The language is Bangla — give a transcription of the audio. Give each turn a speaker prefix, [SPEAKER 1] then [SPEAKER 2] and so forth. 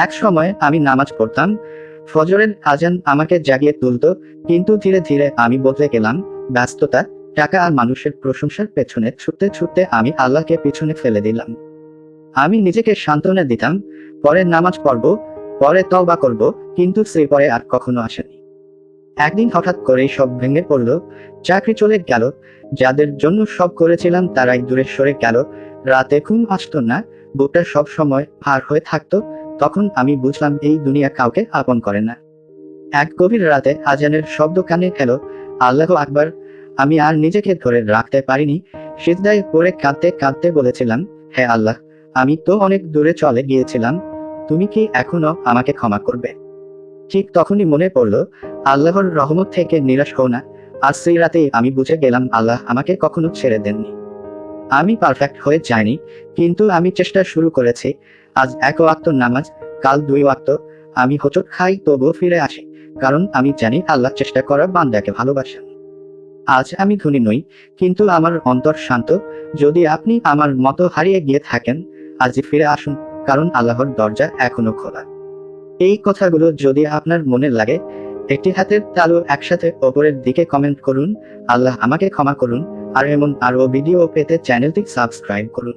[SPEAKER 1] এক সময় আমি নামাজ পড়তাম, ফজরের আজান আমাকে জাগিয়ে তুলতো, কিন্তু ধীরে ধীরে আমি বদলে গেলাম। ব্যস্ততা, টাকা আর মানুষের প্রশংসার পেছনে ছুটতে ছুটতে আমি আল্লাহকে পিছনে ফেলে দিলাম। আমি নিজেকে সান্ত্বনা দিতাম, পরে নামাজ পড়ব, পরে তওবা করব, কিন্তু সে পরে আর কখনো আসেনি। একদিন হঠাৎ করেই সব ভেঙে পড়ল। চাকরি চলে গেল, যাদের জন্য সব করেছিলাম তারাই দূরে সরে গেল। রাতে ঘুম আসতো না, বুকটা সব সময় ভার হয়ে থাকতো। তখন আমি বুঝলাম এই দুনিয়া কাউকে আপন করে না। এক গভীর রাতে আজানের শব্দ কানে এলো, আল্লাহু আকবার। আমি আর নিজেকে ধরে রাখতে পারিনি, সিজদায় পড়ে কাঁদতে কাঁদতে বলেছিলাম, হে আল্লাহ, আমি তো অনেক দূরে চলে গিয়েছিলাম, তুমি কি এখনো আমাকে ক্ষমা করবে? ঠিক তখনই মনে পড়ল, আল্লাহর রহমত থেকে নিরাশ হও না। আজ সেই রাতেই আমি বুঝে গেলাম আল্লাহ আমাকে কখনো ছেড়ে দেননি। আমি পারফেক্ট হয়ে যাইনি, কিন্তু আমি চেষ্টা শুরু করেছি। আজ এক ওয়াক্ত নামাজ, কাল 2 ওয়াক্ত। আমি হোঁচট খাই তবুও ফিরে আসি, কারণ আমি জানি আল্লাহ চেষ্টা করা বান্দাকে ভালোবাসেন। আজ আমি ধনী নই, কিন্তু আমার অন্তর শান্ত। যদি আপনি আমার মতো হারিয়ে গিয়ে থাকেন, আজই ফিরে আসুন, কারণ আল্লাহর দরজা এখনো খোলা। এই কথাগুলো যদি আপনার মনে লাগে, একটি হাতের তালু একসাথে ওপরের দিকে কমেন্ট করুন, আল্লাহ আমাকে ক্ষমা করুন। আর এমন আরও ভিডিও পেতে চ্যানেলটি সাবস্ক্রাইব করুন।